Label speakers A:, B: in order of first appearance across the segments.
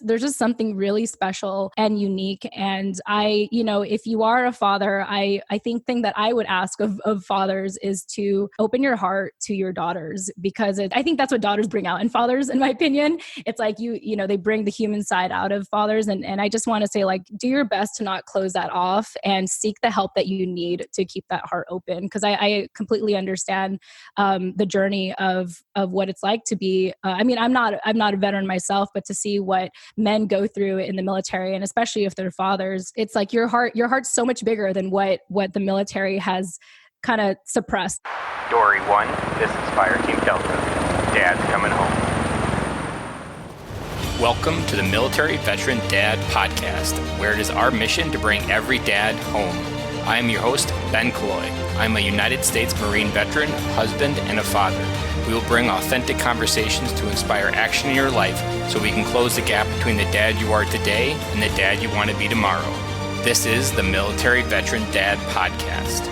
A: there's just something really special and unique. And if you are a father, I think thing that I would ask of fathers is to open your heart to your daughters, because I think that's what daughters bring out in fathers, in my opinion. It's like, they bring the human side out of fathers. And I just want to say, like, do your best to not close that off and seek the help that you need to keep that heart open. Because I completely understand the journey of what it's like to be, I'm not a veteran myself, but to see what men go through in the military, and especially if they're fathers, it's like your heart's so much bigger than what the military has kind of suppressed.
B: Dory 1, this is Fire Team Delta. Dad's coming home. Welcome to the Military Veteran Dad Podcast, where it is our mission to bring every dad home. I am your host, Ben Cloy. I'm a United States Marine veteran, husband, and a father. We will bring authentic conversations to inspire action in your life so we can close the gap between the dad you are today and the dad you want to be tomorrow. This is the Military Veteran Dad Podcast.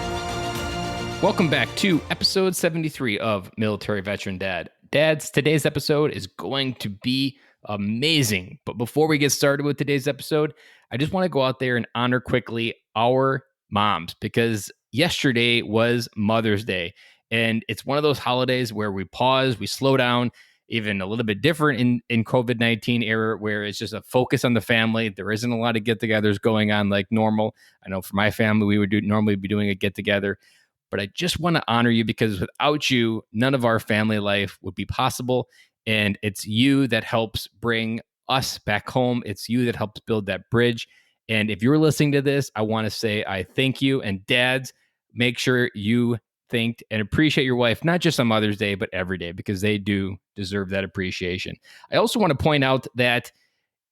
B: Welcome back to episode 73 of Military Veteran Dad. Dads, today's episode is going to be amazing. But before we get started with today's episode, I just want to go out there and honor quickly our moms, because yesterday was Mother's Day. And it's one of those holidays where we pause, we slow down, even a little bit different in COVID-19 era, where it's just a focus on the family. There isn't a lot of get-togethers going on like normal. I know for my family, we would normally be doing a get-together. But I just want to honor you, because without you, none of our family life would be possible. And it's you that helps bring us back home. It's you that helps build that bridge. And if you're listening to this, I want to say I thank you. And dads, make sure you thank and appreciate your wife, not just on Mother's Day, but every day, because they do deserve that appreciation. I also want to point out that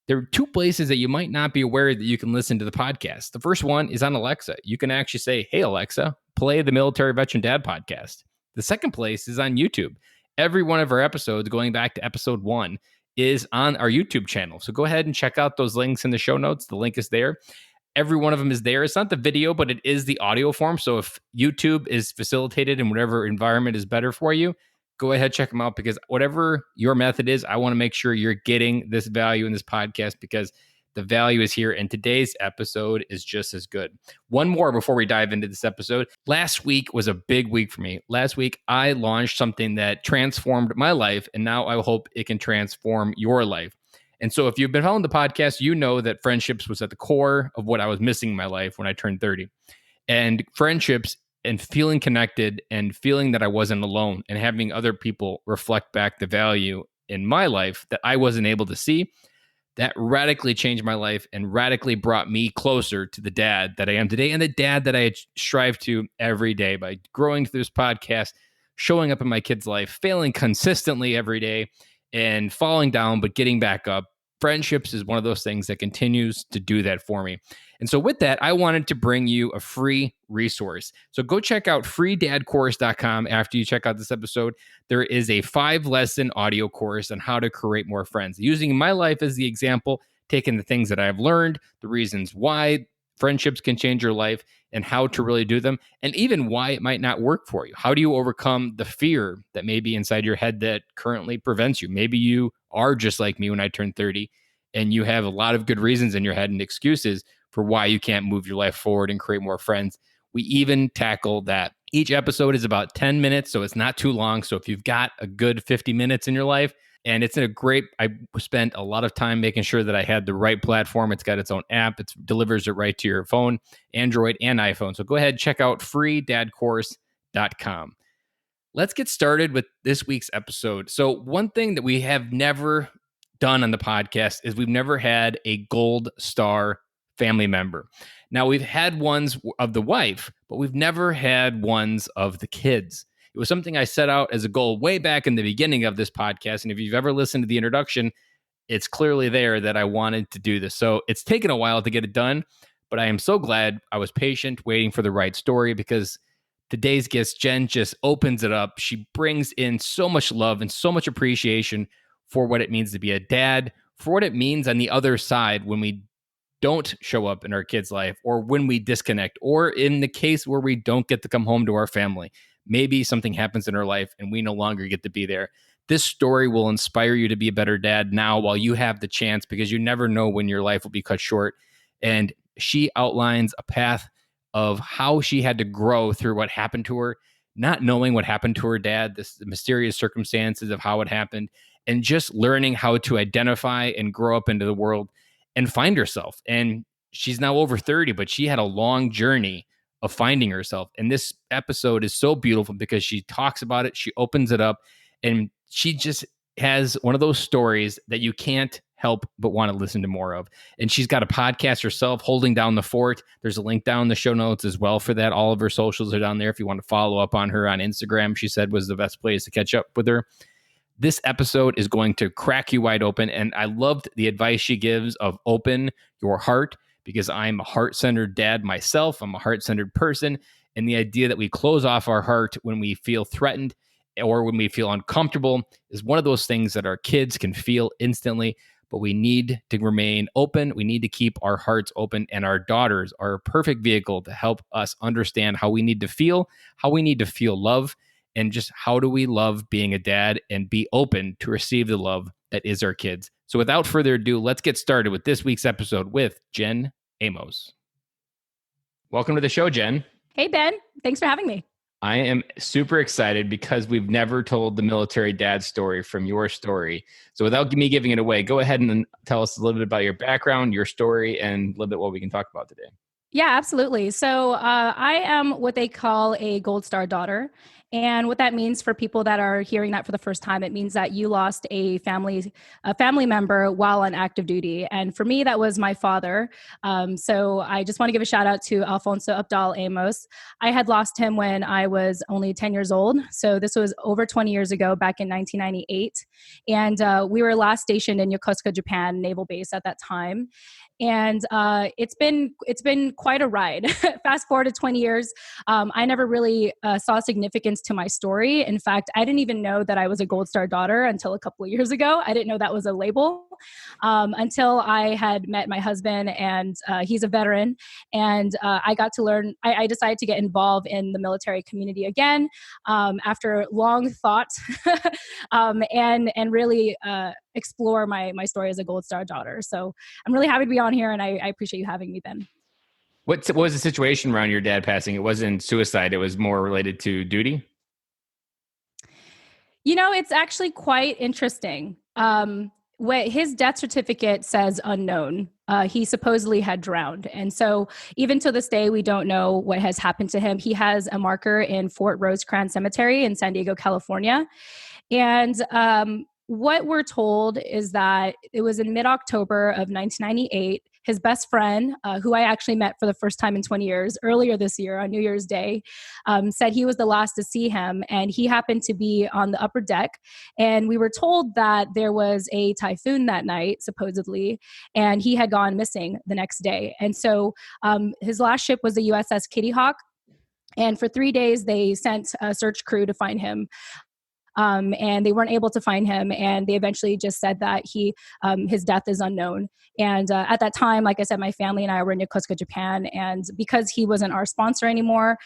B: there are two places that you might not be aware that you can listen to the podcast. The first one is on Alexa. You can actually say, "Hey, Alexa, play the Military Veteran Dad podcast." The second place is on YouTube. Every one of our episodes, going back to episode 1, is on our YouTube channel. So go ahead and check out those links in the show notes. The link is there. Every one of them is there. It's not the video, but it is the audio form. So if YouTube is facilitated in whatever environment is better for you, go ahead, check them out, because whatever your method is, I want to make sure you're getting this value in this podcast, because the value is here, and today's episode is just as good. One more before we dive into this episode. Last week was a big week for me. Last week, I launched something that transformed my life, and now I hope it can transform your life. And so if you've been following the podcast, you know that friendships was at the core of what I was missing in my life when I turned 30. And friendships and feeling connected and feeling that I wasn't alone and having other people reflect back the value in my life that I wasn't able to see, that radically changed my life and radically brought me closer to the dad that I am today, and the dad that I strive to every day by growing through this podcast, showing up in my kid's life, failing consistently every day, and falling down, but getting back up. Friendships is one of those things that continues to do that for me. And so with that, I wanted to bring you a free resource. So go check out freedadcourse.com after you check out this episode. There is a 5-lesson audio course on how to create more friends, using my life as the example, taking the things that I've learned, the reasons why friendships can change your life, and how to really do them, and even why it might not work for you. How do you overcome the fear that may be inside your head that currently prevents you? Maybe you are just like me when I turned 30, and you have a lot of good reasons in your head and excuses for why you can't move your life forward and create more friends. We even tackle that. Each episode is about 10 minutes, so it's not too long. So if you've got a good 50 minutes in your life, and it's in I spent a lot of time making sure that I had the right platform. It's got its own app. It delivers it right to your phone, Android and iPhone. So go ahead, check out freedadcourse.com. Let's get started with this week's episode. So one thing that we have never done on the podcast is we've never had a gold star family member. Now, we've had ones of the wife, but we've never had ones of the kids. It was something I set out as a goal way back in the beginning of this podcast. And if you've ever listened to the introduction, it's clearly there that I wanted to do this. So it's taken a while to get it done, but I am so glad I was patient, waiting for the right story, because today's guest, Jen, just opens it up. She brings in so much love and so much appreciation for what it means to be a dad, for what it means on the other side when we don't show up in our kids' life, or when we disconnect, or in the case where we don't get to come home to our family. Maybe something happens in our life and we no longer get to be there. This story will inspire you to be a better dad now while you have the chance, because you never know when your life will be cut short. And she outlines a path of how she had to grow through what happened to her, not knowing what happened to her dad, the mysterious circumstances of how it happened, and just learning how to identify and grow up into the world and find herself. And she's now over 30, but she had a long journey of finding herself. And this episode is so beautiful because she talks about it, she opens it up, and she just has one of those stories that you can't help but want to listen to more of. And she's got a podcast herself, Holding Down the Fort. There's a link down in the show notes as well for that. All of her socials are down there if you want to follow up on her on Instagram. She said was the best place to catch up with her. This episode is going to crack you wide open. And I loved the advice she gives of open your heart, because I'm a heart-centered dad myself. I'm a heart-centered person. And the idea that we close off our heart when we feel threatened or when we feel uncomfortable is one of those things that our kids can feel instantly. But we need to remain open. We need to keep our hearts open. And our daughters are a perfect vehicle to help us understand how we need to feel love, and just how do we love being a dad and be open to receive the love that is our kids. So without further ado, let's get started with this week's episode with Jen Amos. Welcome to the show, Jen.
A: Hey, Ben. Thanks for having me.
B: I am super excited because we've never told the military dad story from your story. So without me giving it away, go ahead and tell us a little bit about your background, your story, and a little bit what we can talk about today.
A: Yeah, absolutely. So I am what they call a Gold Star daughter. And what that means for people that are hearing that for the first time, it means that you lost a family member while on active duty. And for me, that was my father. So I just want to give a shout out to Alfonso Abdal Amos. I had lost him when I was only 10 years old. So this was over 20 years ago, back in 1998. And we were last stationed in Yokosuka, Japan, naval base at that time. And it's been quite a ride. Fast forward to 20 years, I never really saw significance to my story. In fact, I didn't even know that I was a Gold Star daughter until a couple of years ago. I didn't know that was a label until I had met my husband, and he's a veteran. And I got to learn. I decided to get involved in the military community again after long thought, and really explore my story as a Gold Star daughter. So I'm really happy to be on here, and I appreciate you having me, Ben.
B: What was the situation around your dad passing? It wasn't suicide. It was more related to duty?
A: You know, it's actually quite interesting. What his death certificate says unknown. He supposedly had drowned. And so even to this day, we don't know what has happened to him. He has a marker in Fort Rosecrans Cemetery in San Diego, California. And what we're told is that it was in mid-October of 1998. His best friend, who I actually met for the first time in 20 years, earlier this year on New Year's Day, said he was the last to see him. And he happened to be on the upper deck. And we were told that there was a typhoon that night, supposedly, and he had gone missing the next day. And so his last ship was the USS Kitty Hawk. And for 3 days, they sent a search crew to find him. And they weren't able to find him, and they eventually just said that his death is unknown. And at that time, like I said, my family and I were in Yokosuka, Japan, and because he wasn't our sponsor anymore,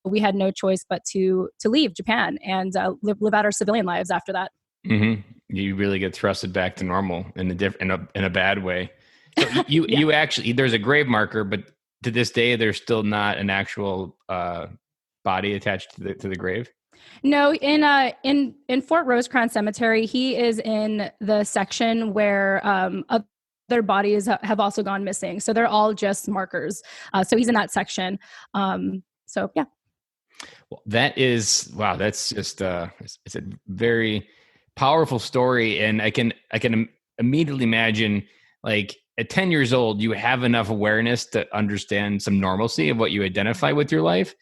A: we had no choice but to leave Japan and live out our civilian lives after that.
B: Mm-hmm. You really get thrusted back to normal in a bad way. So you actually, there's a grave marker, but to this day, there's still not an actual body attached to the grave.
A: No, in Fort Rosecrans Cemetery, he is in the section where other bodies have also gone missing. So they're all just markers. So he's in that section. So yeah.
B: Well, that's just it's a very powerful story, and I can immediately imagine, like, at 10 years old, you have enough awareness to understand some normalcy of what you identify with your life.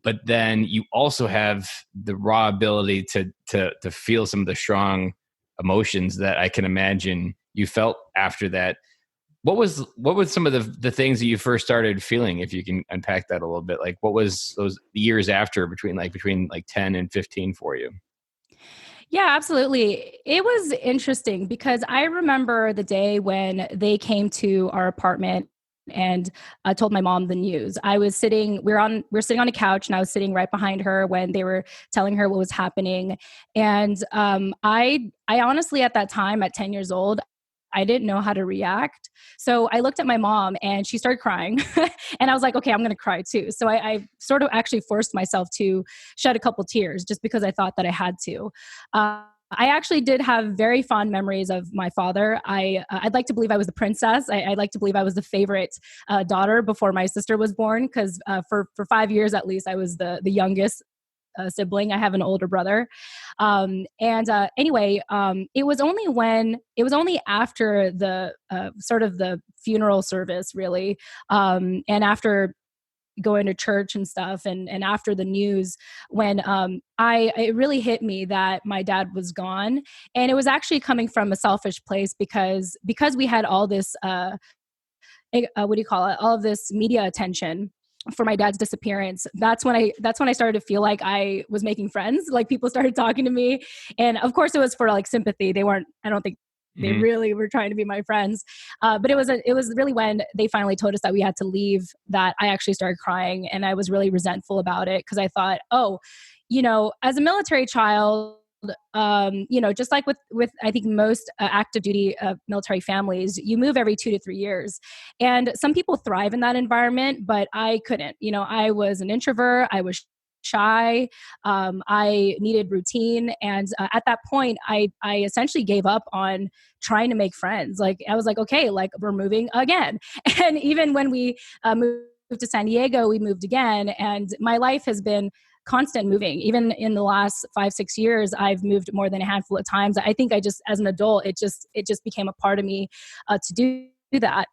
B: But then you also have the raw ability to feel some of the strong emotions that I can imagine you felt after that. What was some of the things that you first started feeling, if you can unpack that a little bit? Like, what was those years after between 10 and 15 for you?
A: Yeah, absolutely. It was interesting because I remember the day when they came to our apartment and told my mom the news. We were sitting on a couch, and I was sitting right behind her when they were telling her what was happening. And I honestly, at that time, at 10 years old, I didn't know how to react. So I looked at my mom and she started crying. And I was like, okay, I'm going to cry too. So I sort of actually forced myself to shed a couple tears just because I thought that I had to. I actually did have very fond memories of my father. I'd like to believe I was the princess. I'd like to believe I was the favorite daughter before my sister was born, because for 5 years at least, I was the youngest sibling. I have an older brother. Anyway, it was only after the sort of the funeral service, really, and after going to church and stuff, and after the news, when it really hit me that my dad was gone. And it was actually coming from a selfish place, because we had all this what do you call it, all of this media attention for my dad's disappearance. That's when I started to feel like I was making friends. Like, people started talking to me, and of course it was for like sympathy. I don't think they really were trying to be my friends. But it was really when they finally told us that we had to leave that I actually started crying, and I was really resentful about it, because I thought, oh, as a military child, just like with I think most active duty military families, you move every 2 to 3 years, and some people thrive in that environment, but I couldn't. I was an introvert. I was shy. I needed routine, and at that point, I essentially gave up on trying to make friends. Like, I was like, okay, like, we're moving again, and even when we moved to San Diego, we moved again, and my life has been constant moving. Even in the last 5-6 years, I've moved more than a handful of times. I think as an adult, it just became a part of me to do that.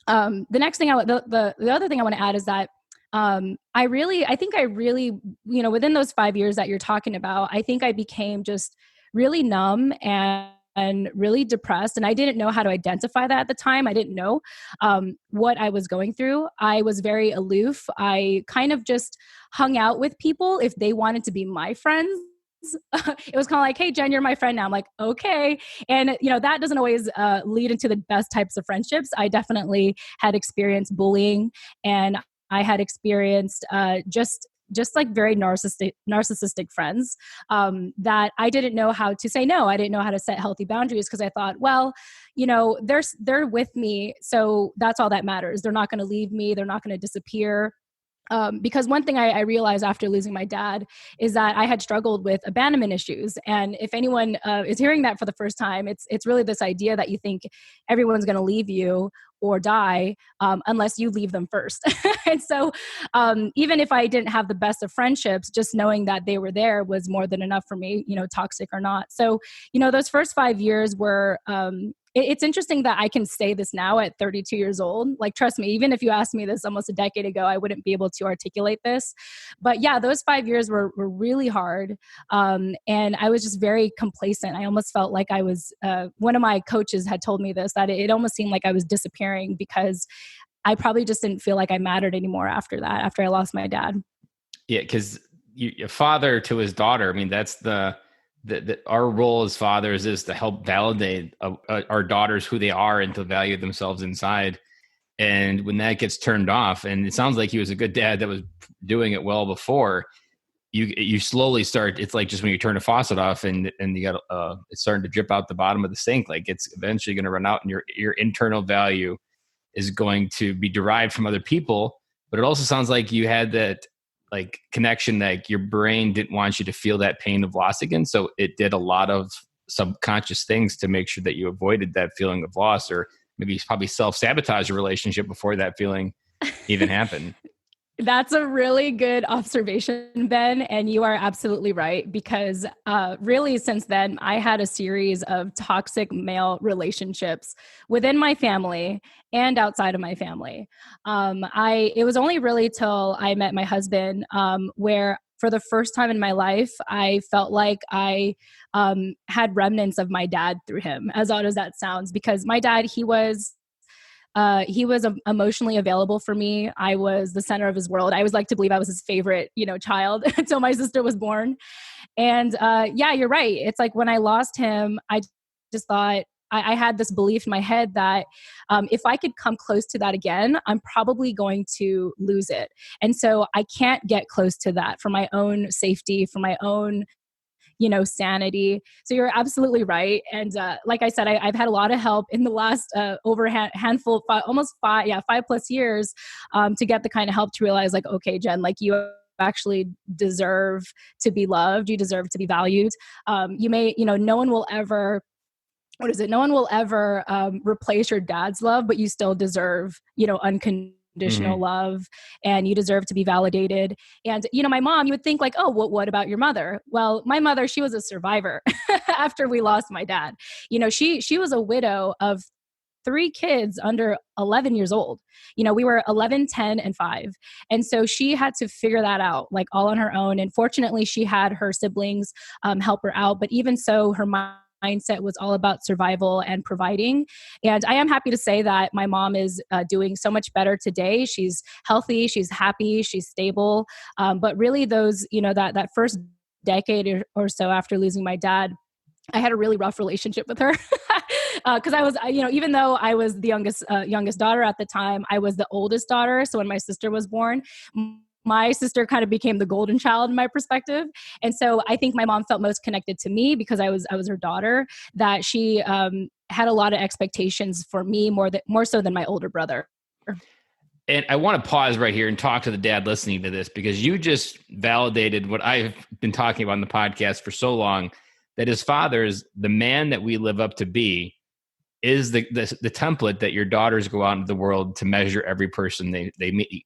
A: The next thing the other thing I want to add is that I think I really, within those 5 years that you're talking about, I think I became just really numb and really depressed. And I didn't know how to identify that at the time. I didn't know what I was going through. I was very aloof. I kind of just hung out with people if they wanted to be my friends. It was kind of like, hey, Jen, you're my friend now. I'm like, okay. And, that doesn't always lead into the best types of friendships. I definitely had experienced bullying, and I had experienced just like very narcissistic friends that I didn't know how to say no. I didn't know how to set healthy boundaries, because I thought, well, they're with me, so that's all that matters. They're not going to leave me. They're not going to disappear. Because one thing I realized after losing my dad is that I had struggled with abandonment issues. And if anyone is hearing that for the first time, it's really this idea that you think everyone's going to leave you or die unless you leave them first. And so even if I didn't have the best of friendships, just knowing that they were there was more than enough for me, toxic or not. So, those first 5 years were it's interesting that I can say this now at 32 years old. Like, trust me, even if you asked me this almost a decade ago, I wouldn't be able to articulate this. But yeah, those 5 years were really hard. And I was just very complacent. I almost felt like I was, one of my coaches had told me this, that it almost seemed like I was disappearing, because I probably just didn't feel like I mattered anymore after I lost my dad.
B: Yeah, because a father to his daughter, I mean, that's our role as fathers is to help validate our daughters who they are and to value themselves inside. And when that gets turned off, and it sounds like he was a good dad that was doing it well before, you slowly start. It's like just when you turn a faucet off and you got it's starting to drip out the bottom of the sink. Like, it's eventually going to run out, and your internal value is going to be derived from other people. But it also sounds like you had that like connection, like your brain didn't want you to feel that pain of loss again. So it did a lot of subconscious things to make sure that you avoided that feeling of loss, or maybe probably self-sabotage a relationship before that feeling even happened.
A: That's a really good observation, Ben. And you are absolutely right, because really since then, I had a series of toxic male relationships within my family and outside of my family. It was only really till I met my husband where for the first time in my life, I felt like I had remnants of my dad through him, as odd as that sounds, because my dad, he was emotionally available for me. I was the center of his world. I always like to believe I was his favorite, child until my sister was born. And yeah, you're right. It's like when I lost him, I just thought, I had this belief in my head that if I could come close to that again, I'm probably going to lose it. And so I can't get close to that for my own safety, for my own sanity. So you're absolutely right. And like I said, I've had a lot of help in the last handful, almost 5+ years to get the kind of help to realize like, okay, Jen, like you actually deserve to be loved. You deserve to be valued. No one will ever no one will ever replace your dad's love, but you still deserve, unconditional love, and you deserve to be validated. And, my mom, you would think like, oh, what about your mother? Well, my mother, she was a survivor after we lost my dad. She was a widow of 3 kids under 11 years old. We were 11, 10, and 5. And so she had to figure that out like all on her own. And fortunately, she had her siblings help her out. But even so, her mindset was all about survival and providing. And I am happy to say that my mom is doing so much better today. She's healthy, she's happy, she's stable. But really those, that first decade or so after losing my dad, I had a really rough relationship with her because I was, even though I was the youngest daughter at the time, I was the oldest daughter. So when my sister was born, my sister kind of became the golden child in my perspective. And so I think my mom felt most connected to me because I was her daughter, that she had a lot of expectations for me more so than my older brother.
B: And I want to pause right here and talk to the dad listening to this, because you just validated what I've been talking about on the podcast for so long, that as fathers, the man that we live up to be is the template that your daughters go out into the world to measure every person they meet.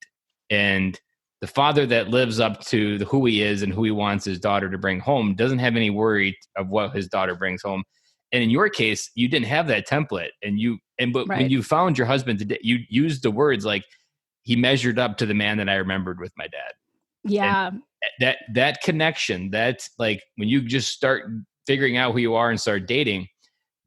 B: And the father that lives up to who he is and who he wants his daughter to bring home doesn't have any worry of what his daughter brings home. And in your case, you didn't have that template. But
A: Right.
B: when you found your husband today, you used the words like, he measured up to the man that I remembered with my dad.
A: Yeah.
B: And that connection, that's like when you just start figuring out who you are and start dating,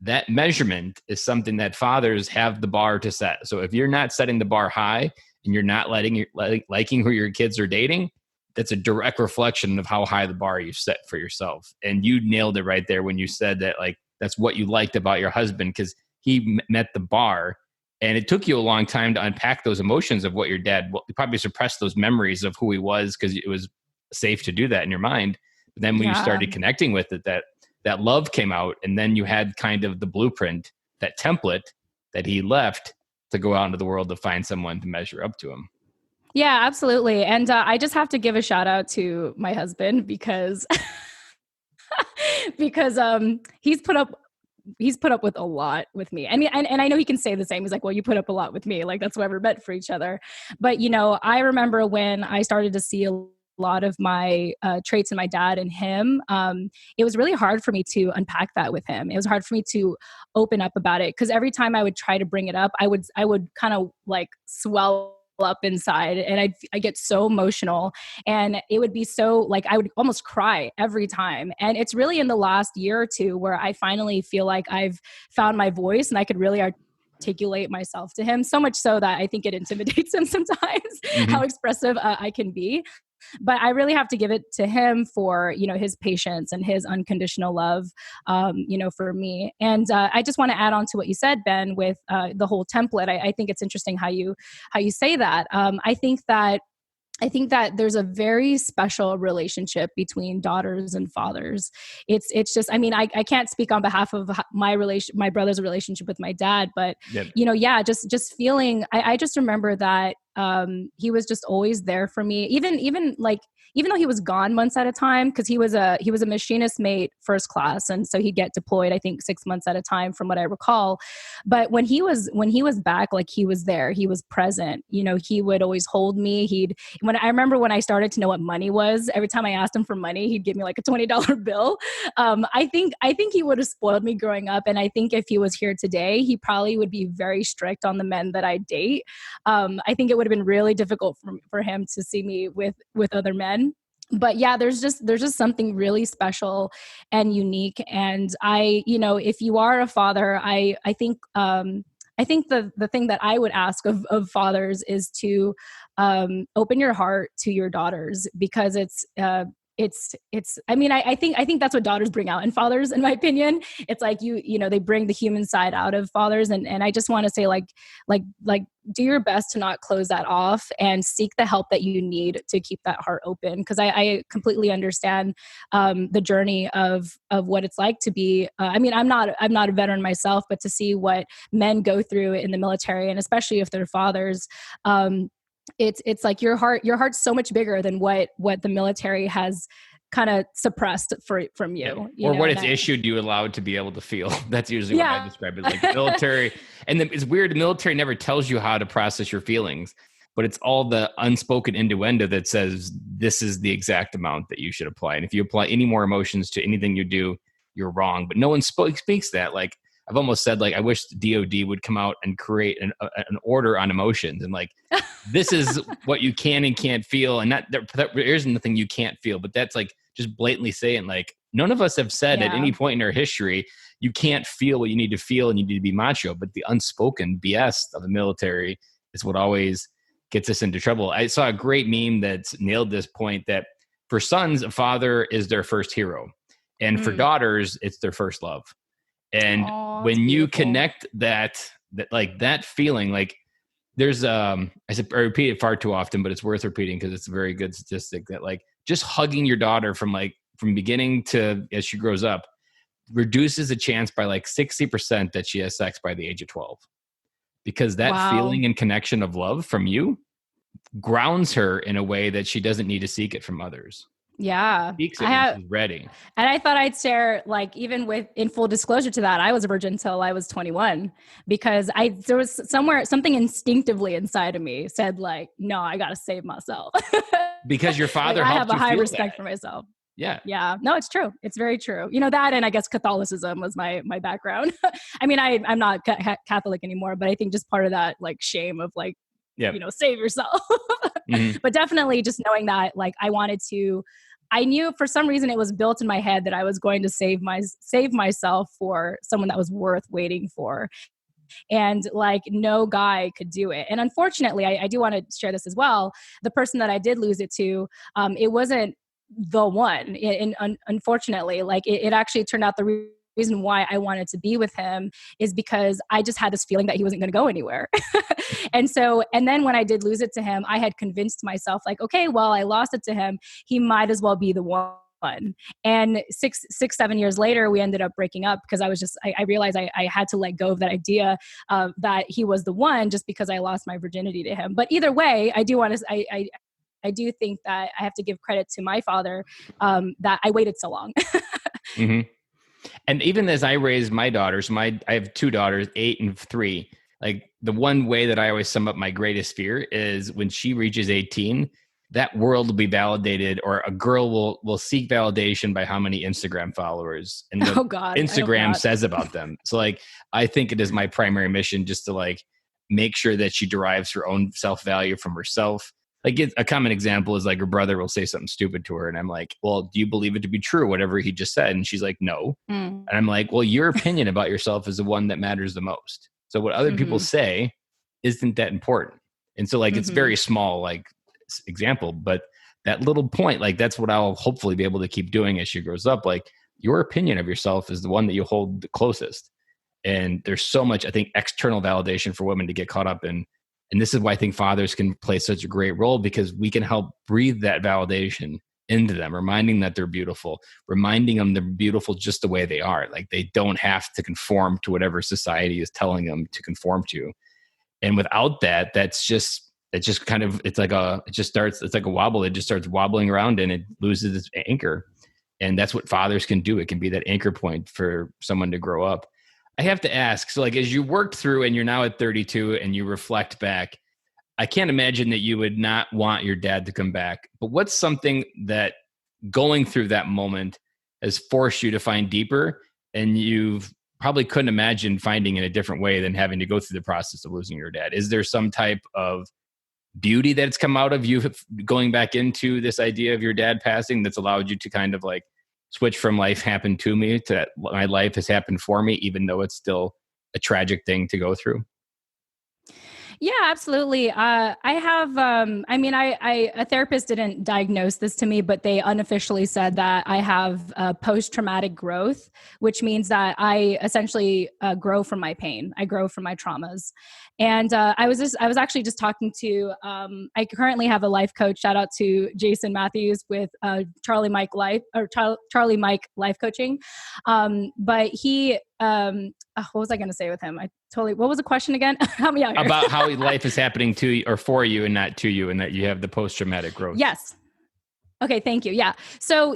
B: that measurement is something that fathers have the bar to set. So if you're not setting the bar high and you're not liking who your kids are dating, that's a direct reflection of how high the bar you've set for yourself. And you nailed it right there when you said that, like, that's what you liked about your husband, because he met the bar. And it took you a long time to unpack those emotions of what your dad, you probably suppressed those memories of who he was because it was safe to do that in your mind. But then when you started connecting with it, that love came out, and then you had kind of the blueprint, that template that he left to go out into the world to find someone to measure up to him.
A: Yeah, absolutely. And I just have to give a shout out to my husband because he's put up with a lot with me. I mean, and I know he can say the same. He's like, well, you put up a lot with me. Like, that's why we're meant for each other. But, I remember when I started to see a lot of my traits in my dad and him, it was really hard for me to unpack that with him. It was hard for me to open up about it, because every time I would try to bring it up, I would kind of like swell up inside, and I get so emotional, and it would be so like I would almost cry every time. And it's really in the last year or two where I finally feel like I've found my voice and I could really articulate myself to him, so much so that I think it intimidates him sometimes how expressive I can be. But I really have to give it to him for, his patience and his unconditional love, for me. And I just want to add on to what you said, Ben, with the whole template. I think it's interesting how you say that. I think that there's a very special relationship between daughters and fathers. It's just, I mean, I can't speak on behalf of my brother's relationship with my dad, but just feeling, I just remember that he was just always there for me, even though he was gone months at a time, because he was a machinist mate first class, and so he'd get deployed, I think 6 months at a time from what I recall. But when he was back, like, he was there, he was present. He would always hold me. I remember when I started to know what money was, every time I asked him for money, he'd give me like a $20 bill. I think he would have spoiled me growing up, and I think if he was here today, he probably would be very strict on the men that I date. I think it would have been really difficult for him to see me with other men. But yeah, there's just something really special and unique. And if you are a father, I think the thing that I would ask of fathers is to open your heart to your daughters, because it's I mean, I think that's what daughters bring out in fathers, in my opinion. It's like, they bring the human side out of fathers. And I just want to say like, do your best to not close that off and seek the help that you need to keep that heart open. Cause I completely understand, the journey of what it's like to be, I mean, I'm not a veteran myself, but to see what men go through in the military, and especially if they're fathers, it's like your heart's so much bigger than what the military has kind of suppressed from you,
B: or what it's issued you allowed to be able to feel. That's usually what I describe it, like the military. And it's weird, the military never tells you how to process your feelings, but it's all the unspoken innuendo that says this is the exact amount that you should apply, and if you apply any more emotions to anything you do, you're wrong. But no one speaks that. Like, I've almost said, like, I wish the DOD would come out and create an order on emotions, and like, this is what you can and can't feel. And there is nothing you can't feel, but that's like just blatantly saying, like, none of us have said at any point in our history, you can't feel what you need to feel and you need to be macho. But the unspoken BS of the military is what always gets us into trouble. I saw a great meme that nailed this point, that for sons, a father is their first hero. And for daughters, it's their first love. And when you connect that feeling, like, there's I repeat it far too often, but it's worth repeating because it's a very good statistic, that like just hugging your daughter from beginning to as she grows up reduces the chance by like 60% that she has sex by the age of 12. Because that feeling and connection of love from you grounds her in a way that she doesn't need to seek it from others.
A: Yeah.
B: Speaks it when she's ready.
A: And I thought I'd share, like, even in full disclosure to that, I was a virgin until I was 21, because there was something instinctively inside of me said, like, no, I got to save myself.
B: Because your father
A: I
B: helped
A: have a high
B: feel
A: respect
B: that.
A: for myself.
B: Yeah.
A: Yeah. No, it's true. It's very true. That, and I guess Catholicism was my background. I mean, I'm not Catholic anymore, but I think just part of that, like, shame of like, save yourself. Mm-hmm. But definitely just knowing that, like, I knew for some reason it was built in my head that I was going to save myself for someone that was worth waiting for. And like, no guy could do it. And unfortunately, I do want to share this as well. The person that I did lose it to, it wasn't the one. Unfortunately, like, it actually turned out the reason why I wanted to be with him is because I just had this feeling that he wasn't going to go anywhere. And then when I did lose it to him, I had convinced myself, like, okay, well, I lost it to him, he might as well be the one. And 7 years later, we ended up breaking up because I realized I had to let go of that idea that he was the one, just because I lost my virginity to him. But either way, I do think that I have to give credit to my father, that I waited so long.
B: Mm-hmm. And even as I raise my daughters, I have two daughters, 8 and 3. Like, the one way that I always sum up my greatest fear is when she reaches 18, that world will be validated, or a girl will seek validation by how many Instagram followers and what Instagram says about them. So like, I think it is my primary mission just to like make sure that she derives her own self-value from herself. Like, a common example is like, her brother will say something stupid to her, and I'm like, well, do you believe it to be true, whatever he just said? And she's like, no. And I'm like, well, your opinion about yourself is the one that matters the most. So what other people say isn't that important. And so like, it's very small, like, example, but that little point, like, that's what I'll hopefully be able to keep doing as she grows up. Like, your opinion of yourself is the one that you hold the closest. And there's so much, I think, external validation for women to get caught up in. And this is why I think fathers can play such a great role, because we can help breathe that validation into them, reminding that they're beautiful, reminding them they're beautiful just the way they are. Like, they don't have to conform to whatever society is telling them to conform to. And without that, it's like a wobble. It just starts wobbling around and it loses its anchor. And that's what fathers can do. It can be that anchor point for someone to grow up. I have to ask, so like, as you worked through and you're now at 32 and you reflect back, I can't imagine that you would not want your dad to come back. But what's something that going through that moment has forced you to find deeper, and you've probably couldn't imagine finding in a different way than having to go through the process of losing your dad? Is there some type of beauty that's come out of you going back into this idea of your dad passing that's allowed you to kind of like switch from life happened to me to my life has happened for me, even though it's still a tragic thing to go through?
A: Yeah, absolutely. I have, a therapist didn't diagnose this to me, but they unofficially said that I have post-traumatic growth, which means that I essentially grow from my pain. I grow from my traumas. And I was actually just talking to, I currently have a life coach, shout out to Jason Matthews with Charlie Mike Life Coaching. But he, what was I going to say with him? What was the question again? Help me out here.
B: About how life is happening to you or for you and not to you, and that you have the post-traumatic growth.
A: Yes. Okay, thank you. Yeah. So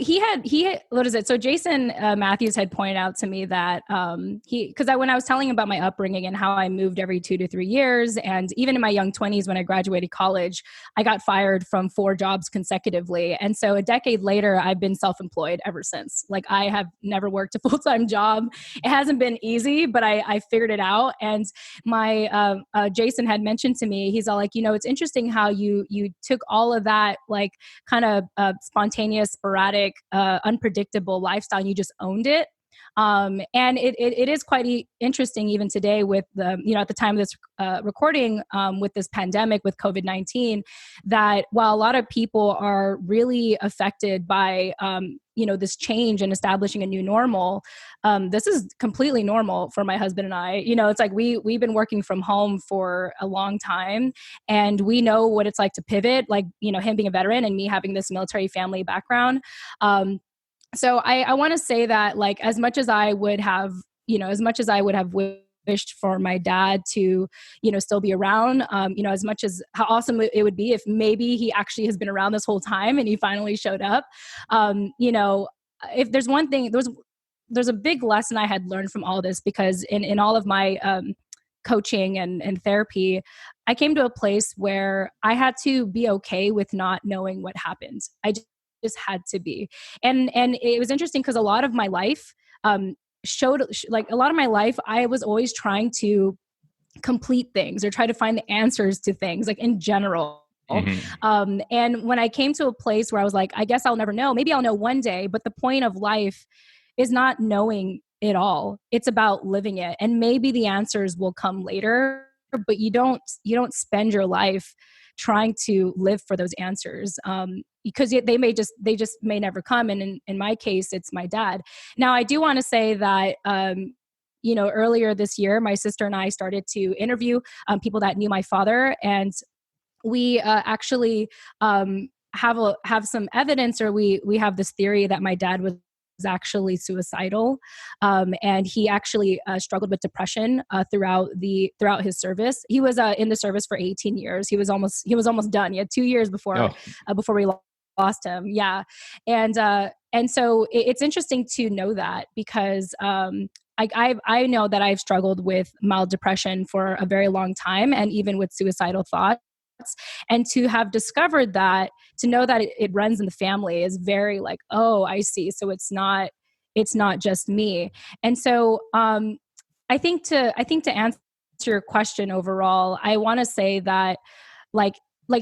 A: what is it? So Jason Matthews had pointed out to me that when I was telling him about my upbringing and how I moved every 2 to 3 years, and even in my young 20s when I graduated college, I got fired from 4 jobs consecutively. And so a decade later, I've been self-employed ever since. Like I have never worked a full-time job. It hasn't been easy, but I figured it out. And my Jason had mentioned to me, he's all like, it's interesting how you took all of that, like kind of spontaneous, sporadic, unpredictable lifestyle, and you just owned it. And it is quite interesting even today with at the time of this recording, with this pandemic, with COVID-19, that while a lot of people are really affected by, this change and establishing a new normal, this is completely normal for my husband and I. It's like we've been working from home for a long time, and we know what it's like to pivot, like, him being a veteran and me having this military family background. So I want to say that, like, as much as I would have wished for my dad to, still be around, as much as how awesome it would be if maybe he actually has been around this whole time and he finally showed up. If there's one thing, there's a big lesson I had learned from all this, because in all of my coaching and therapy, I came to a place where I had to be okay with not knowing what happened. I just had to be. And it was interesting because a lot of my life I was always trying to complete things or try to find the answers to things, like in general. Mm-hmm. And when I came to a place where I was like, I guess I'll never know, maybe I'll know one day, but the point of life is not knowing it all. It's about living it. And maybe the answers will come later, but you don't spend your life trying to live for those answers, because they just may never come. And in my case, it's my dad. Now, I do want to say that, earlier this year, my sister and I started to interview people that knew my father, and we actually have some evidence, or we have this theory that my dad was actually suicidal, and he actually struggled with depression throughout his service. He was in the service for 18 years. He was almost done. He had 2 years before we lost him. Yeah, and so it's interesting to know that, because I know that I've struggled with mild depression for a very long time, and even with suicidal thoughts. And to have discovered that, to know that it runs in the family, is very like, oh, I see. So it's not just me. And so I think to answer your question overall, I want to say that like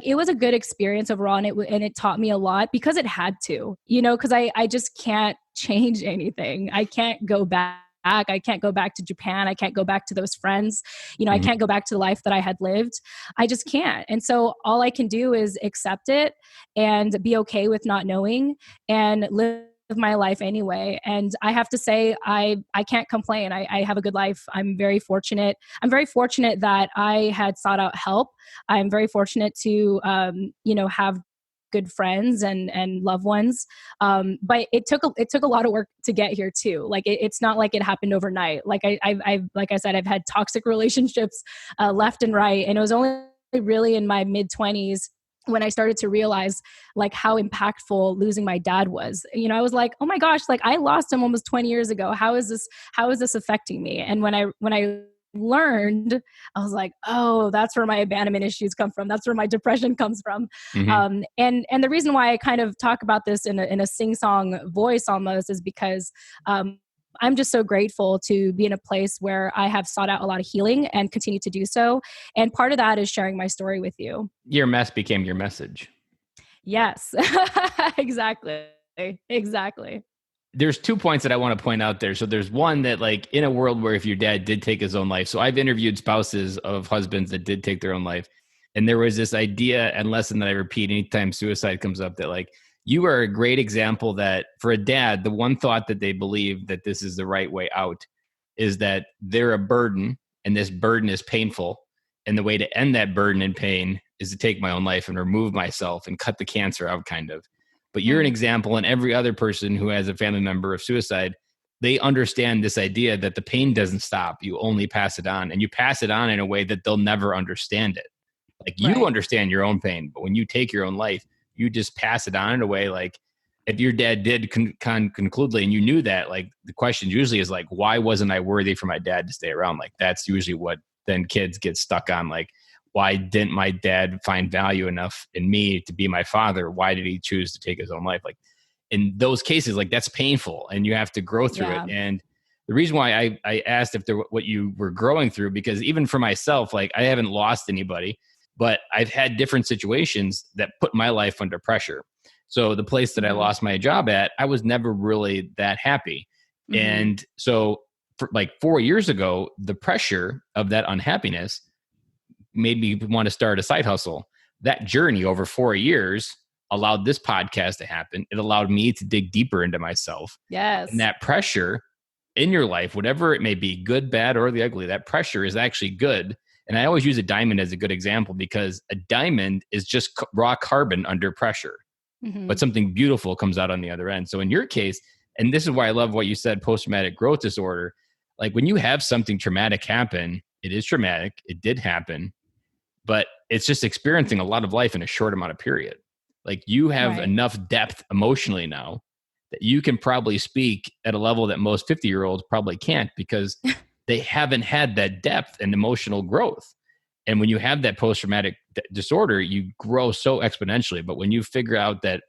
A: it was a good experience overall, and it taught me a lot, because it had to, because I just can't change anything. I can't go back. I can't go back to Japan. I can't go back to those friends. I can't go back to the life that I had lived. I just can't. And so all I can do is accept it and be okay with not knowing, and live my life anyway. And I have to say, I can't complain. I have a good life. I'm very fortunate. I'm very fortunate that I had sought out help. I'm very fortunate to, have good friends and loved ones. But it took a lot of work to get here too. Like it's not like it happened overnight. Like like I said, I've had toxic relationships left and right. And it was only really in my mid-20s when I started to realize like how impactful losing my dad was. I was like, oh my gosh, like I lost him almost 20 years ago. How is this affecting me? And when I learned, I was like, oh, that's where my abandonment issues come from. That's where my depression comes from. Mm-hmm. And the reason why I kind of talk about this in a sing-song voice almost is because I'm just so grateful to be in a place where I have sought out a lot of healing and continue to do so. And part of that is sharing my story with you.
B: Your mess became your message.
A: Yes, exactly.
B: there's 2 points that I want to point out there. So there's one that, like, in a world where if your dad did take his own life, so I've interviewed spouses of husbands that did take their own life. And there was this idea and lesson that I repeat anytime suicide comes up, that like, you are a great example that for a dad, the one thought that they believe that this is the right way out is that they're a burden and this burden is painful. And the way to end that burden and pain is to take my own life and remove myself and cut the cancer out, kind of. But you're an example, and every other person who has a family member of suicide, they understand this idea that the pain doesn't stop. You only pass it on, and you pass it on in a way that they'll never understand it. Like, you understand your own pain, but when you take your own life, you just pass it on in a way. Like, if your dad did concludely, and you knew that, like, the question usually is like, why wasn't I worthy for my dad to stay around? Like, that's usually what then kids get stuck on. Like, why didn't my dad find value enough in me to be my father? Why did he choose to take his own life? Like, in those cases, like, that's painful and you have to grow through it. And the reason why I asked if there, what you were growing through, because even for myself, like, I haven't lost anybody, but I've had different situations that put my life under pressure. So the place that I lost my job at, I was never really that happy. And so for like 4 years ago, the pressure of that unhappiness made me want to start a side hustle. That journey over 4 years allowed this podcast to happen. It allowed me to dig deeper into myself.
A: Yes.
B: And that pressure in your life, whatever it may be, good, bad, or the ugly, that pressure is actually good. And I always use a diamond as a good example, because a diamond is just raw carbon under pressure, but something beautiful comes out on the other end. So in your case, and this is why I love what you said, post-traumatic growth disorder, like, when you have something traumatic happen, it is traumatic, it did happen, but it's just experiencing a lot of life in a short amount of period. Like, you have enough depth emotionally now that you can probably speak at a level that most 50-year-olds probably can't, because they haven't had that depth and emotional growth. And when you have that post-traumatic disorder, you grow so exponentially. But when you figure out that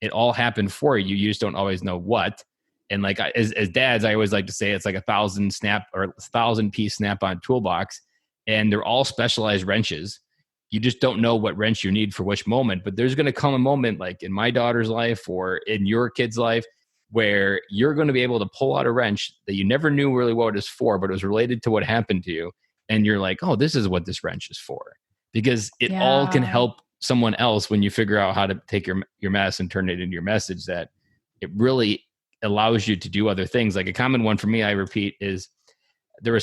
B: it all happened for you, you just don't always know what. And like, as dads, I always like to say it's like 1,000-piece snap-on toolbox, and they're all specialized wrenches. You just don't know what wrench you need for which moment. But there's going to come a moment, like in my daughter's life or in your kid's life, where you're going to be able to pull out a wrench that you never knew really what it was for, but it was related to what happened to you. And you're like, oh, this is what this wrench is for. Because it all can help someone else when you figure out how to take your mess and turn it into your message, that it really allows you to do other things. Like, a common one for me, I repeat, is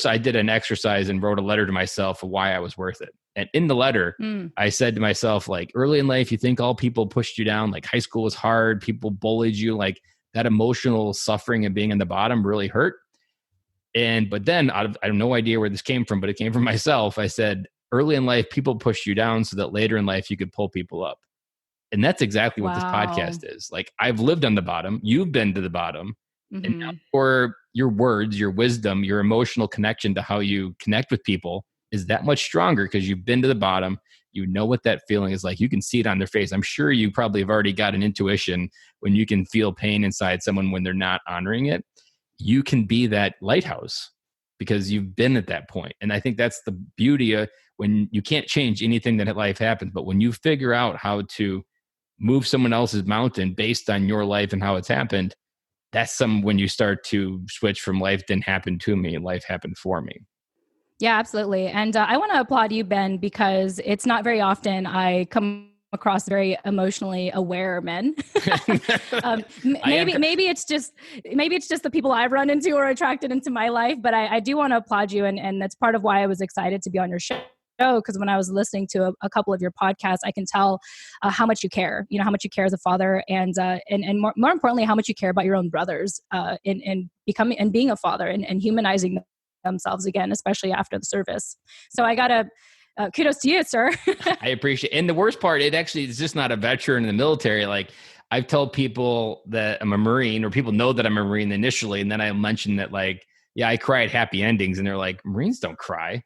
B: I did an exercise and wrote a letter to myself of why I was worth it. And in the letter, I said to myself, like, early in life, you think all people pushed you down, like high school was hard, people bullied you, like that emotional suffering and being in the bottom really hurt. But then I have no idea where this came from, but it came from myself. I said, early in life, people pushed you down so that later in life you could pull people up. And that's exactly what this podcast is. Like, I've lived on the bottom. You've been to the bottom. And now, for your words, your wisdom, your emotional connection to how you connect with people is that much stronger because you've been to the bottom. You know what that feeling is like. You can see it on their face. I'm sure you probably have already got an intuition when you can feel pain inside someone when they're not honoring it. You can be that lighthouse because you've been at that point. And I think that's the beauty of when you can't change anything that in life happens, but when you figure out how to move someone else's mountain based on your life and how it's happened, that's when you start to switch from life didn't happen to me, life happened for me.
A: Yeah, absolutely. And I want to applaud you, Ben, because it's not very often I come across very emotionally aware men. Maybe it's just the people I've run into or attracted into my life, but I do want to applaud you. And that's part of why I was excited to be on your show. Because when I was listening to a couple of your podcasts, I can tell how much you care, how much you care as a father, and more importantly, how much you care about your own brothers in becoming and being a father and humanizing themselves again, especially after the service. So I got kudos to you, sir.
B: I appreciate it. And the worst part, it actually is just not a veteran in the military. Like, I've told people that I'm a Marine, or people know that I'm a Marine initially. And then I mentioned that, like, yeah, I cry at happy endings. And they're like, Marines don't cry.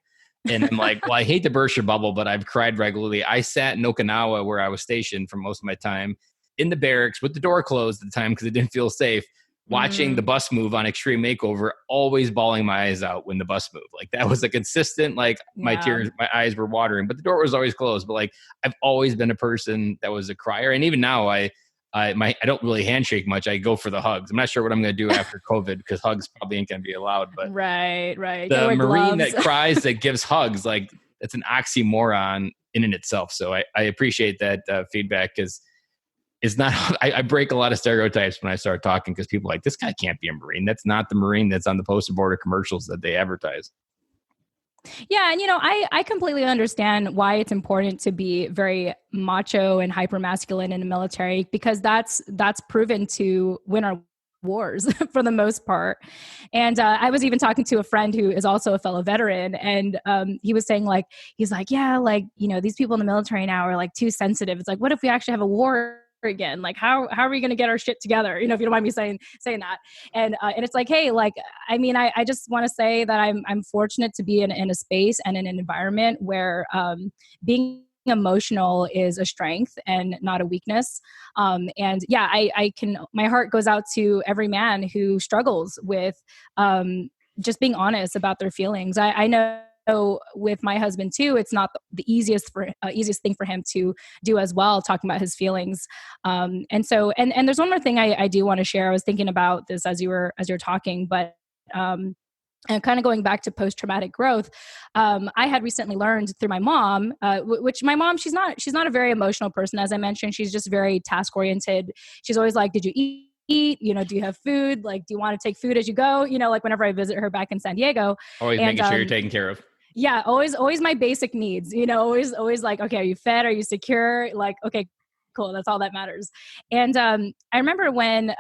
B: And I'm like, well, I hate to burst your bubble, but I've cried regularly. I sat in Okinawa, where I was stationed for most of my time, in the barracks with the door closed at the time because it didn't feel safe, watching the bus move on Extreme Makeover, always bawling my eyes out when the bus moved. Like, that was a consistent, like, my tears, my eyes were watering, but the door was always closed. But like, I've always been a person that was a crier. And even now I don't really handshake much. I go for the hugs. I'm not sure what I'm going to do after COVID because hugs probably ain't going to be allowed. But
A: right.
B: the Marine
A: gloves.
B: that cries that gives hugs, like that's an oxymoron in and itself. So I appreciate that feedback because it's not. I break a lot of stereotypes when I start talking because people are like, this guy can't be a Marine. That's not the Marine that's on the poster board of commercials that they advertise.
A: Yeah. And, I completely understand why it's important to be very macho and hyper masculine in the military, because that's proven to win our wars for the most part. And I was even talking to a friend who is also a fellow veteran. And he was saying he's like, yeah, these people in the military now are like too sensitive. It's like, what if we actually have a war again? Like, how are we going to get our shit together? If you don't mind me saying that. And it's like, hey, I just want to say that I'm fortunate to be in a space and in an environment where being emotional is a strength and not a weakness. And yeah, my heart goes out to every man who struggles with just being honest about their feelings. I know with my husband too, it's not the easiest thing for him to do as well, talking about his feelings. And there's one more thing I do want to share. I was thinking about this as you're talking, but and kind of going back to post-traumatic growth, I had recently learned through my mom, which my mom, she's not a very emotional person. As I mentioned, she's just very task-oriented. She's always like, did you eat? Do you have food? Like, do you want to take food as you go? Whenever I visit her back in San Diego.
B: Always making sure you're taken care of.
A: Yeah, always my basic needs, always like, okay, are you fed? Are you secure? Like, okay, cool. That's all that matters. And I remember when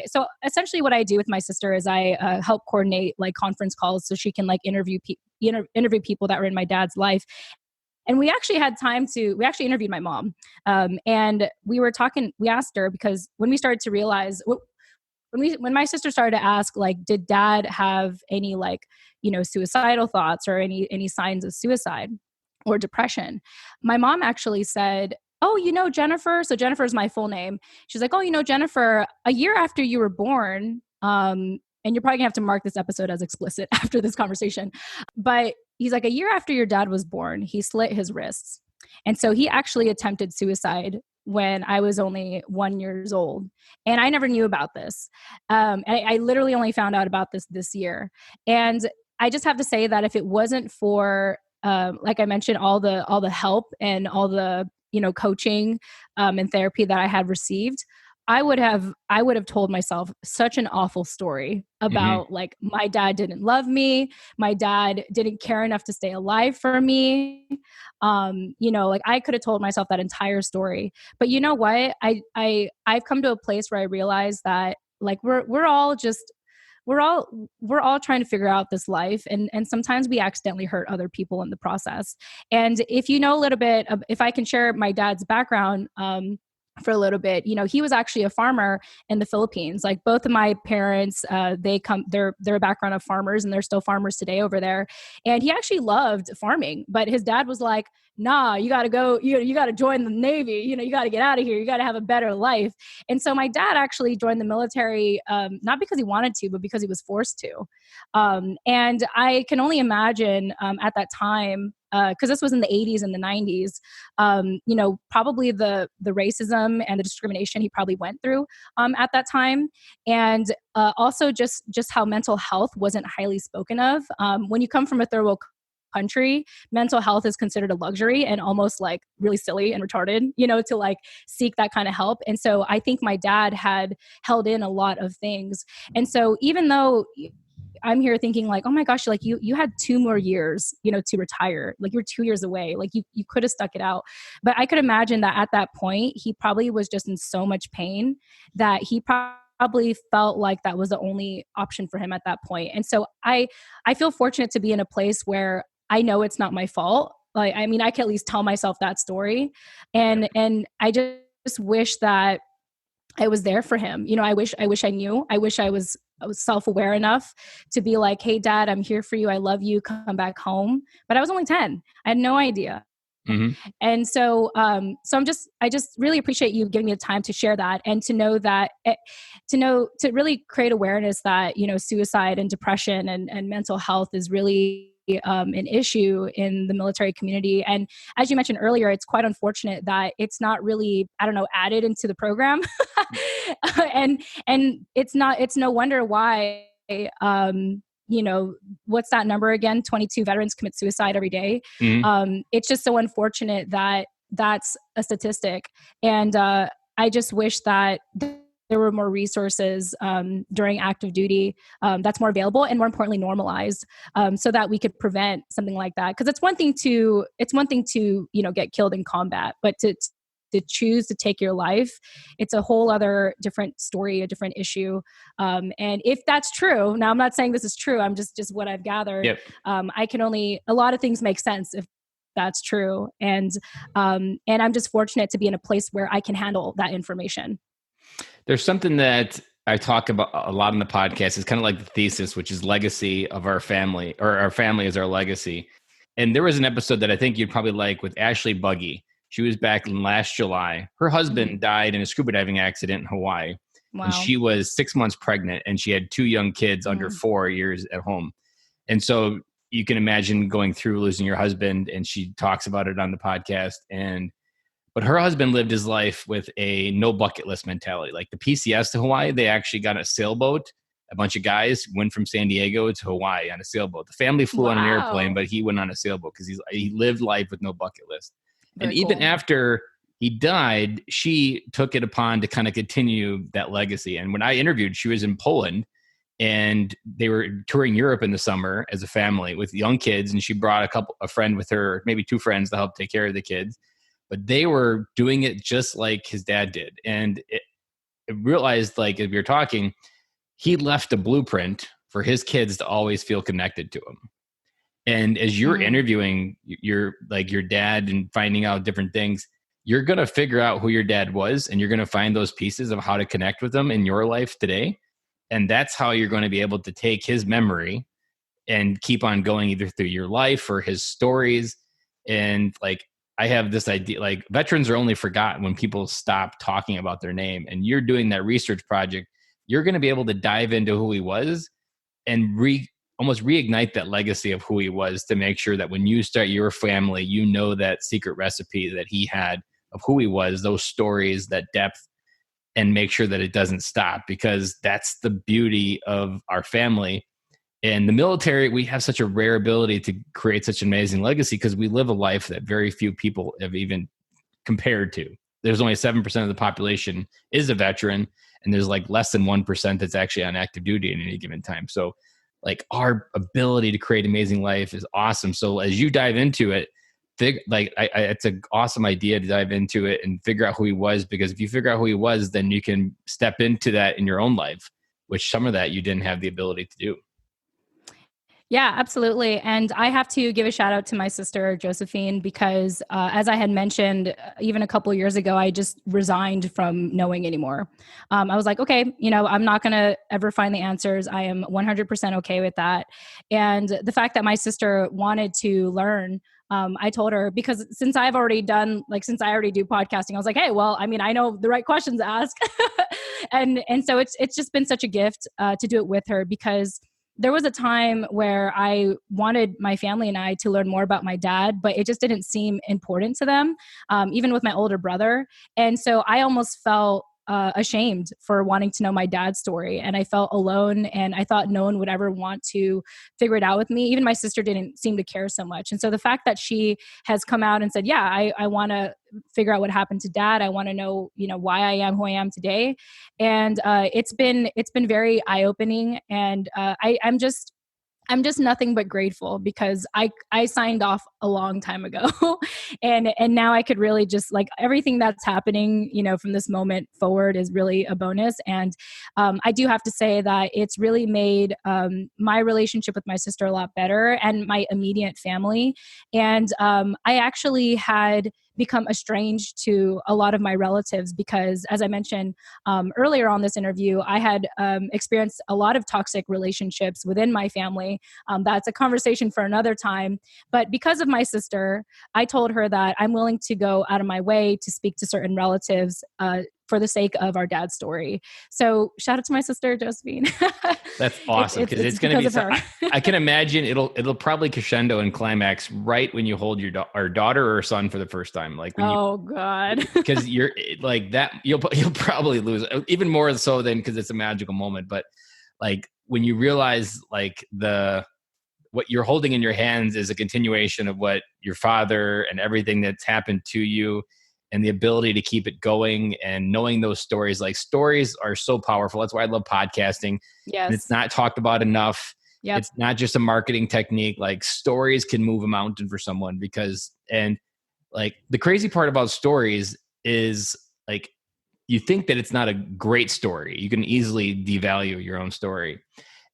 A: so essentially what I do with my sister is I help coordinate like conference calls so she can like interview people that were in my dad's life. And we actually interviewed my mom. And we asked her, because when we started to realize, when my sister started to ask, like, did dad have any suicidal thoughts or any signs of suicide or depression? My mom actually said, oh, Jennifer. So Jennifer is my full name. She's like, oh, Jennifer, a year after you were born, and you're probably gonna have to mark this episode as explicit after this conversation, but he's like, a year after your dad was born, he slit his wrists. And so he actually attempted suicide when I was only 1 year old. And I never knew about this. I literally only found out about this year. And I just have to say that if it wasn't for, like I mentioned, all the help and all the, coaching and therapy that I had received, I would have told myself such an awful story about like, my dad didn't love me. My dad didn't care enough to stay alive for me. Like I could have told myself that entire story. But you know what? I've come to a place where I realize that like we're all trying to figure out this life. And sometimes we accidentally hurt other people in the process. And if you know a little bit of, if I can share my dad's background, for a little bit, he was actually a farmer in the Philippines. Like both of my parents, they're a background of farmers, and they're still farmers today over there. And he actually loved farming, but his dad was like, nah, you got to go, you got to join the Navy, you got to get out of here. You got to have a better life. And so my dad actually joined the military, not because he wanted to, but because he was forced to. And I can only imagine at that time, because this was in the 80s and the 90s, probably the racism and the discrimination he probably went through at that time. And also just how mental health wasn't highly spoken of. When you come from a third world country, mental health is considered a luxury and almost like really silly and retarded, to like seek that kind of help. And so I think my dad had held in a lot of things. And so even though I'm here thinking like, oh my gosh, like you had 2 more years, to retire. Like you're 2 years away. Like you could have stuck it out. But I could imagine that at that point, he probably was just in so much pain that he probably felt like that was the only option for him at that point. And so I feel fortunate to be in a place where I know it's not my fault. Like, I mean, I can at least tell myself that story. And I just wish that I was there for him. I wish I knew. I wish I was self-aware enough to be like, hey, Dad, I'm here for you. I love you. Come back home. But I was only 10. I had no idea. And so, I just really appreciate you giving me the time to share that and to know that, to really create awareness that, suicide and depression and mental health is really an issue in the military community. And as you mentioned earlier, it's quite unfortunate that it's not really, I don't know, added into the program. and it's no wonder why, what's that number again? 22 veterans commit suicide every day. It's just so unfortunate that that's a statistic. And I just wish that there were more resources during active duty that's more available and more importantly normalized, so that we could prevent something like that. Because it's one thing to get killed in combat, but to choose to take your life, it's a whole other different story, a different issue. And if that's true, now I'm not saying this is true, I'm just what I've gathered.
B: Yep.
A: A lot of things make sense if that's true. And I'm just fortunate to be in a place where I can handle that information.
B: There's something that I talk about a lot in the podcast. It's kind of like the thesis, which is legacy of our family, or our family is our legacy. And there was an episode that I think you'd probably like with Ashley Buggy. She was back in last July. Her husband died in a scuba diving accident in Hawaii. Wow. And she was 6 months pregnant and she had 2 young kids under 4 years at home. And so you can imagine going through losing your husband, and she talks about it on the podcast. But her husband lived his life with a no bucket list mentality. Like the PCS to Hawaii, they actually got a sailboat. A bunch of guys went from San Diego to Hawaii on a sailboat. The family flew on an airplane, but he went on a sailboat because he lived life with no bucket list. Very even cool. After he died, she took it upon to kind of continue that legacy. And when I interviewed, she was in Poland, and they were touring Europe in the summer as a family with young kids. And she brought a friend with her, maybe 2 friends to help take care of the kids. But they were doing it just like his dad did. And it realized, like, if you're talking, he left a blueprint for his kids to always feel connected to him. And as you're interviewing your dad and finding out different things, you're going to figure out who your dad was, and you're going to find those pieces of how to connect with them in your life today. And that's how you're going to be able to take his memory and keep on going either through your life or his stories. And like, I have this idea, like, veterans are only forgotten when people stop talking about their name. And you're doing that research project, you're going to be able to dive into who he was and almost reignite that legacy of who he was, to make sure that when you start your family, you know that secret recipe that he had of who he was, those stories, that depth, and make sure that it doesn't stop, because that's the beauty of our family. In the military, we have such a rare ability to create such an amazing legacy because we live a life that very few people have even compared to. There's only 7% of the population is a veteran, and there's like less than 1% that's actually on active duty at any given time. So like, our ability to create amazing life is awesome. So as you dive into it, it's an awesome idea to dive into it and figure out who he was, because if you figure out who he was, then you can step into that in your own life, which some of that you didn't have the ability to do.
A: Yeah, absolutely. And I have to give a shout out to my sister, Josephine, because as I had mentioned, even a couple of years ago, I just resigned from knowing anymore. I was like, okay, I'm not going to ever find the answers. I am 100% okay with that. And the fact that my sister wanted to learn, I told her, because since I already do podcasting, I was like, hey, well, I know the right questions to ask. and so it's just been such a gift to do it with her, because there was a time where I wanted my family and I to learn more about my dad, but it just didn't seem important to them, even with my older brother. And so I almost felt ashamed for wanting to know my dad's story. And I felt alone, and I thought no one would ever want to figure it out with me. Even my sister didn't seem to care so much. And so the fact that she has come out and said, yeah, I want to figure out what happened to dad. I want to know, why I am who I am today. And it's been very eye-opening. And I'm just nothing but grateful, because I signed off a long time ago and now I could really just, like, everything that's happening, from this moment forward is really a bonus. And I do have to say that it's really made my relationship with my sister a lot better, and my immediate family. And I actually had become estranged to a lot of my relatives because, as I mentioned earlier on this interview, I had experienced a lot of toxic relationships within my family. That's a conversation for another time. But because of my sister, I told her that I'm willing to go out of my way to speak to certain relatives for the sake of our dad's story. So shout out to my sister, Josephine.
B: That's awesome. It's going to be,
A: her.
B: I can imagine it'll probably crescendo and climax right when you hold your daughter or son for the first time. Like when
A: God,
B: because you're like that, you'll probably lose even more so than because it's a magical moment. But like when you realize like what you're holding in your hands is a continuation of what your father and everything that's happened to you, and the ability to keep it going and knowing those stories. Like stories are so powerful. That's why I love podcasting.
A: Yes.
B: And it's not talked about enough.
A: Yep.
B: It's not just a marketing technique. Like stories can move a mountain for someone and like the crazy part about stories is like, you think that it's not a great story. You can easily devalue your own story.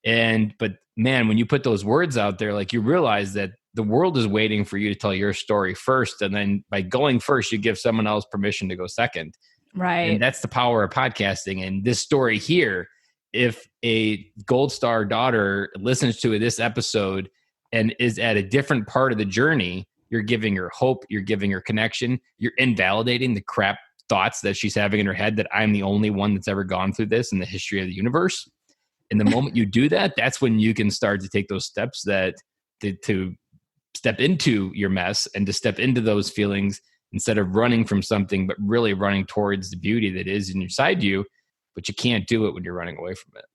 B: But man, when you put those words out there, like you realize that the world is waiting for you to tell your story first. And then by going first, you give someone else permission to go second.
A: Right.
B: And that's the power of podcasting. And this story here, if a Gold Star daughter listens to this episode and is at a different part of the journey, you're giving her hope, you're giving her connection, you're invalidating the crap thoughts that she's having in her head that I'm the only one that's ever gone through this in the history of the universe. And the moment you do that, that's when you can start to take those steps to step into your mess and to step into those feelings instead of running from something, but really running towards the beauty that is inside you, but you can't do it when you're running away from it.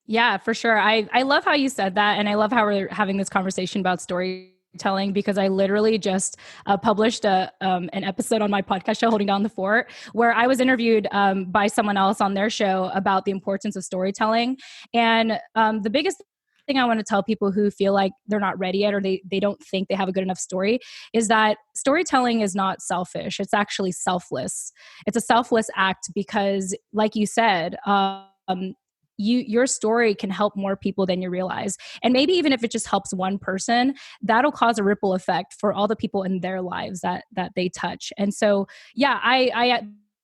A: Yeah, for sure. I love how you said that. And I love how we're having this conversation about storytelling, because I literally just published an episode on my podcast show, Holding Down the Fort, where I was interviewed by someone else on their show about the importance of storytelling. And the biggest thing I want to tell people who feel like they're not ready yet, or they don't think they have a good enough story, is that storytelling is not selfish. It's actually selfless. It's a selfless act because, like you said, your story can help more people than you realize. And maybe even if it just helps one person, that'll cause a ripple effect for all the people in their lives that they touch. And so, yeah, I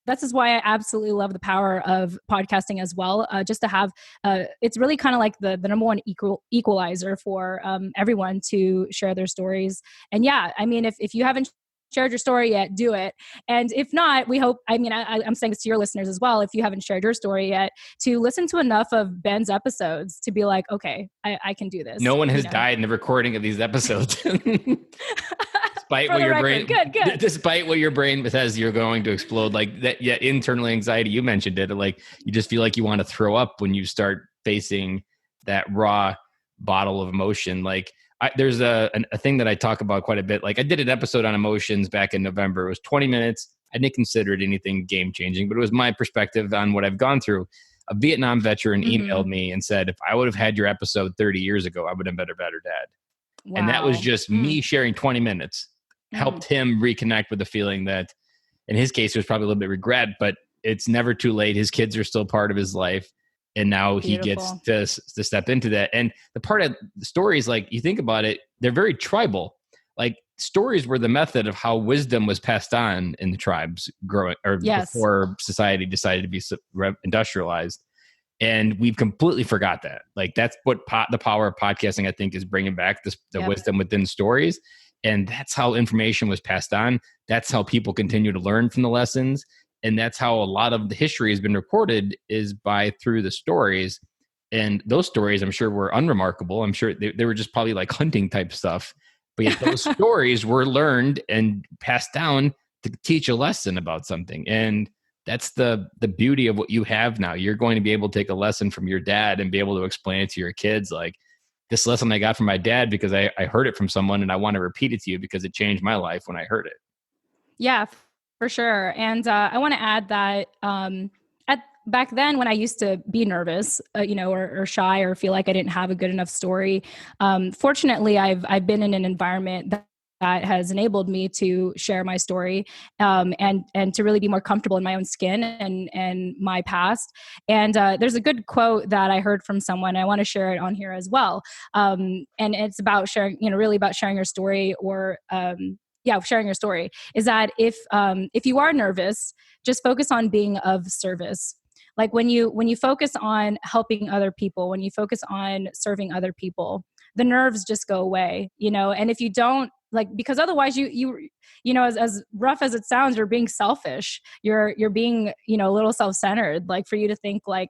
A: this is why I absolutely love the power of podcasting as well. Just to have, it's really kind of like the number one equalizer for everyone to share their stories. And yeah, I mean, if you haven't shared your story yet, do it. And if not, we hope, I mean, I'm saying this to your listeners as well, if you haven't shared your story yet, to listen to enough of Ben's episodes to be like, okay, I can do this.
B: No one has died in the recording of these episodes. Despite what your brain,
A: good.
B: Despite what your brain says, you're going to explode. Like that, yeah, internal anxiety. You mentioned it. Like you just feel like you want to throw up when you start facing that raw bottle of emotion. Like there's a thing that I talk about quite a bit. Like I did an episode on emotions back in November. It was 20 minutes. I didn't consider it anything game changing, but it was my perspective on what I've gone through. A Vietnam veteran emailed me and said, if I would have had your episode 30 years ago, I would have been a better dad. Wow. And that was just me sharing 20 minutes. Helped him reconnect with the feeling that, in his case, it was probably a little bit regret, but it's never too late. His kids are still part of his life. And now he gets to step into that. And the part of the stories, like you think about it, they're very tribal. Like stories were the method of how wisdom was passed on in the tribes growing, or before society decided to be industrialized. And we've completely forgot that. Like that's what the power of podcasting, I think, is bringing back the wisdom within stories. And that's how information was passed on. That's how people continue to learn from the lessons. And that's how a lot of the history has been recorded, is through the stories. And those stories, I'm sure, were unremarkable. I'm sure they were just probably like hunting type stuff. But yet those stories were learned and passed down to teach a lesson about something. And that's the beauty of what you have now. You're going to be able to take a lesson from your dad and be able to explain it to your kids. Like, this lesson I got from my dad because I heard it from someone, and I want to repeat it to you because it changed my life when I heard it. Yeah,
A: for sure. And I want to add that back then when I used to be nervous, or shy, or feel like I didn't have a good enough story, fortunately, I've been in an environment that has enabled me to share my story, and to really be more comfortable in my own skin and my past. And there's a good quote that I heard from someone. I want to share it on here as well. And it's about sharing, really about sharing your story, or sharing your story. Is that if you are nervous, just focus on being of service. Like when you focus on helping other people, when you focus on serving other people, the nerves just go away, and if you don't like, because otherwise as rough as it sounds, you're being selfish. You're being, a little self-centered, like for you to think I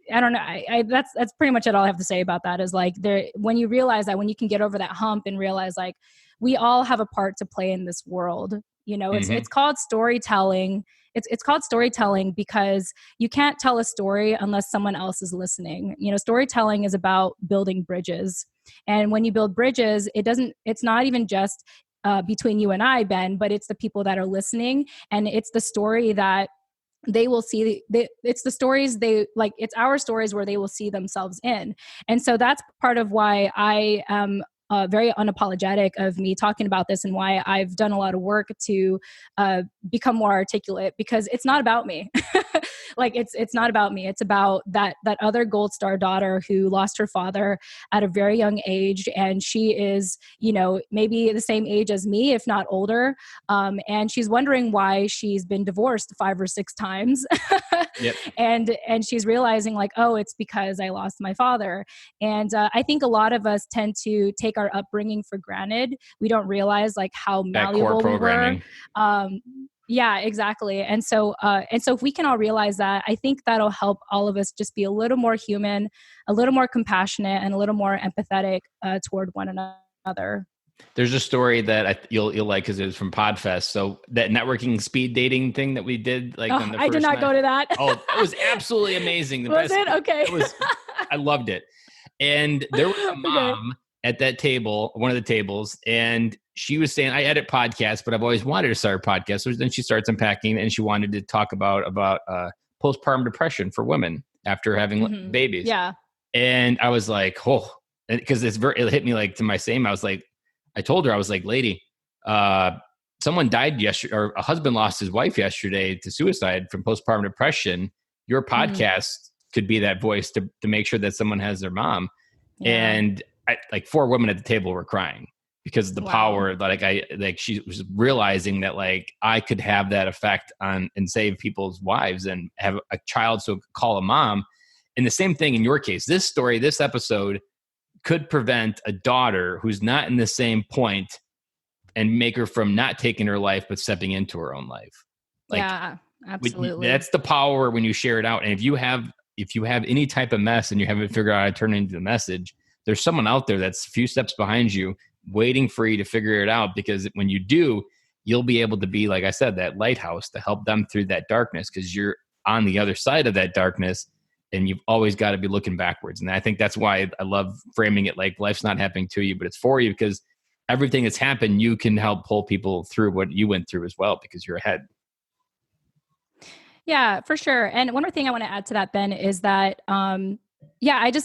A: don't know. That's pretty much it. All I have to say about that is like when you realize that, when you can get over that hump and realize like we all have a part to play in this world, it's called storytelling. It's called storytelling because you can't tell a story unless someone else is listening. Storytelling is about building bridges. And when you build bridges, it's not even just between you and I, Ben, but it's the people that are listening. And it's the story that they will see. It's the stories it's our stories where they will see themselves in. And so that's part of why I am very unapologetic of me talking about this, and why I've done a lot of work to become more articulate, because it's not about me. It's not about me. It's about that other Gold Star daughter who lost her father at a very young age. And she is, maybe the same age as me, if not older. And she's wondering why she's been divorced 5 or 6 times.
B: Yep.
A: And she's realizing like, oh, it's because I lost my father. And I think a lot of us tend to take our upbringing for granted. We don't realize like how malleable we were. Yeah, exactly. And so if we can all realize that, I think that'll help all of us just be a little more human, a little more compassionate, and a little more empathetic toward one another.
B: There's a story that you'll like because it was from Podfest. So that networking speed dating thing that we did, like on the
A: I
B: first
A: did not
B: night.
A: go to that.
B: Oh, it was absolutely amazing.
A: Was it? Okay.
B: I loved it. And there was a mom at that table, one of the tables, and she was saying, I edit podcasts, but I've always wanted to start a podcast. So then she starts unpacking, and she wanted to talk about postpartum depression for women after having babies.
A: Yeah.
B: And I was like, oh, because it hit me like to my same. I told her, I was like, lady, someone died yesterday, or a husband lost his wife yesterday to suicide from postpartum depression. Your podcast could be that voice to make sure that someone has their mom. Yeah. And like 4 women at the table were crying because of the power that she was realizing that like I could have that effect on and save people's wives and have a child so call a mom. And the same thing in your case, this episode could prevent a daughter who's not in the same point and make her from not taking her life, but stepping into her own life. Like,
A: yeah, absolutely.
B: That's the power when you share it out. And if you have any type of mess and you haven't figured out how to turn it into the message, there's someone out there that's a few steps behind you waiting for you to figure it out. Because when you do, you'll be able to be, like I said, that lighthouse to help them through that darkness, because you're on the other side of that darkness and you've always got to be looking backwards. And I think that's why I love framing it like life's not happening to you, but it's for you, because everything that's happened, you can help pull people through what you went through as well, because you're ahead.
A: Yeah, for sure. And one more thing I want to add to that, Ben, is that, I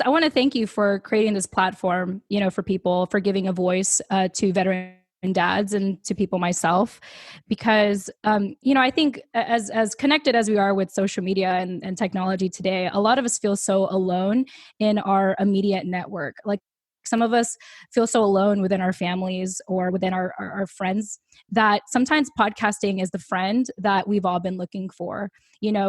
A: want to thank you for creating this platform, for people, for giving a voice to veteran dads and to people myself, because, I think as connected as we are with social media and technology today, a lot of us feel so alone in our immediate network. Like some of us feel so alone within our families or within our friends that sometimes podcasting is the friend that we've all been looking for,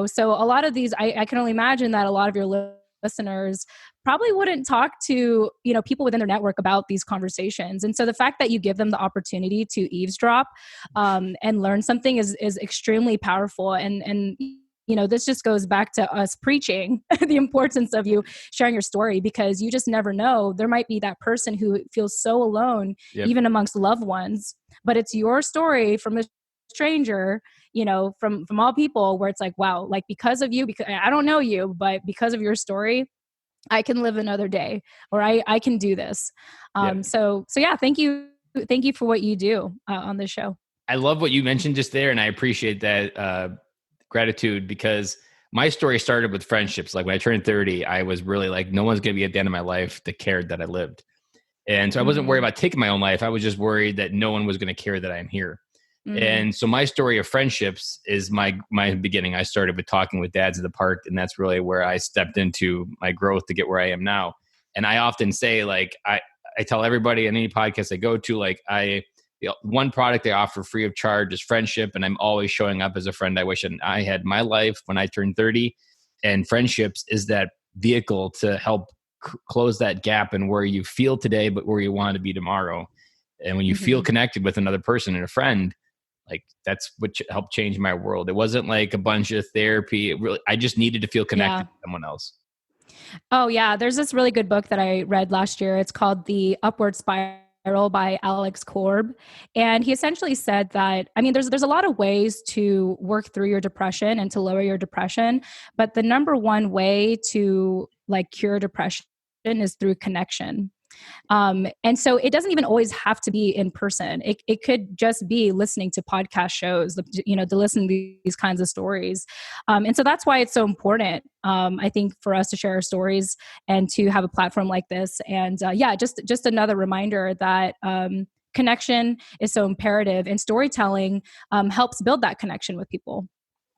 A: So a lot of these, I can only imagine that a lot of your listeners probably wouldn't talk to, people within their network about these conversations. And so the fact that you give them the opportunity to eavesdrop and learn something is extremely powerful. And this just goes back to us preaching the importance of you sharing your story, because you just never know. There might be that person who feels so alone, even amongst loved ones, but it's your story from a stranger, from all people, where it's like, wow, like because of you, because I don't know you, but because of your story, I can live another day, or I can do this. So yeah, thank you for what you do on this show.
B: I love what you mentioned just there, and I appreciate that gratitude, because my story started with friendships. Like when I turned 30, I was really like, no one's going to be at the end of my life that cared that I lived. And so I wasn't worried about taking my own life. I was just worried that no one was going to care that I'm here. And so my story of friendships is my beginning. I started with talking with dads at the park, and that's really where I stepped into my growth to get where I am now. And I often say, like, I tell everybody in any podcast I go to, like, one product I offer free of charge is friendship. And I'm always showing up as a friend I wish I had my life when I turned 30. And friendships is that vehicle to help close that gap in where you feel today, but where you want to be tomorrow. And when you feel connected with another person and a friend, like that's what helped change my world. It wasn't like a bunch of therapy. I just needed to feel connected to someone else.
A: Oh yeah. There's this really good book that I read last year. It's called The Upward Spiral by Alex Korb. And he essentially said that, I mean, there's a lot of ways to work through your depression and to lower your depression, but the number one way to like cure depression is through connection. And so it doesn't even always have to be in person. It could just be listening to podcast shows, to listen to these kinds of stories. And so that's why it's so important, I think, for us to share our stories and to have a platform like this. And just another reminder that connection is so imperative, and storytelling helps build that connection with people.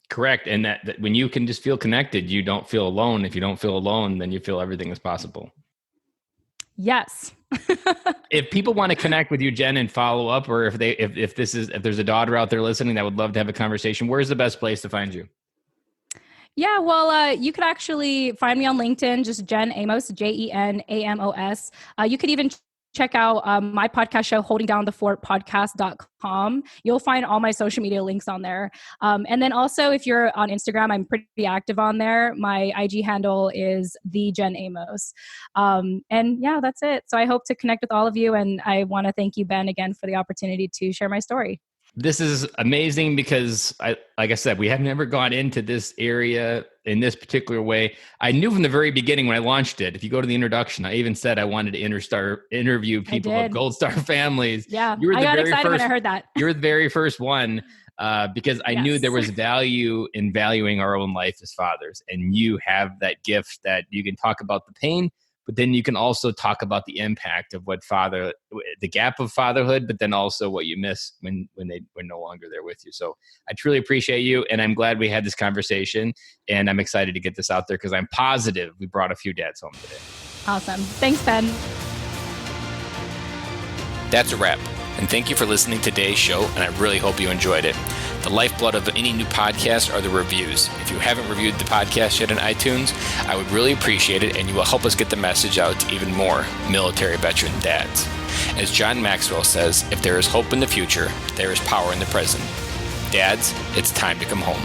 B: Correct. And that when you can just feel connected, you don't feel alone. If you don't feel alone, then you feel everything is possible.
A: Yes.
B: If people want to connect with you, Jen, and follow up, or if there's a daughter out there listening that would love to have a conversation, where's the best place to find you?
A: Yeah, well, you could actually find me on LinkedIn, just Jen Amos, JenAmos. You could even check out my podcast show, holdingdownthefort.podcast.com. You'll find all my social media links on there. And then also, if you're on Instagram, I'm pretty active on there. My IG handle is the Jen Amos. And yeah, that's it. So I hope to connect with all of you. And I want to thank you, Ben, again, for the opportunity to share my story.
B: This is amazing because like I said, we have never gone into this area in this particular way. I knew from the very beginning when I launched it, if you go to the introduction, I even said I wanted to interview people of Gold Star families.
A: Yeah, I got excited when I heard that.
B: You were the very first one because I knew there was value in valuing our own life as fathers. And you have that gift that you can talk about the pain, but then you can also talk about the impact of the gap of fatherhood, but then also what you miss when we're no longer there with you. So I truly appreciate you. And I'm glad we had this conversation, and I'm excited to get this out there because I'm positive we brought a few dads home today.
A: Awesome. Thanks, Ben.
B: That's a wrap. And thank you for listening to today's show, and I really hope you enjoyed it. The lifeblood of any new podcast are the reviews. If you haven't reviewed the podcast yet on iTunes, I would really appreciate it, and you will help us get the message out to even more military veteran dads. As John Maxwell says, if there is hope in the future, there is power in the present. Dads, it's time to come home.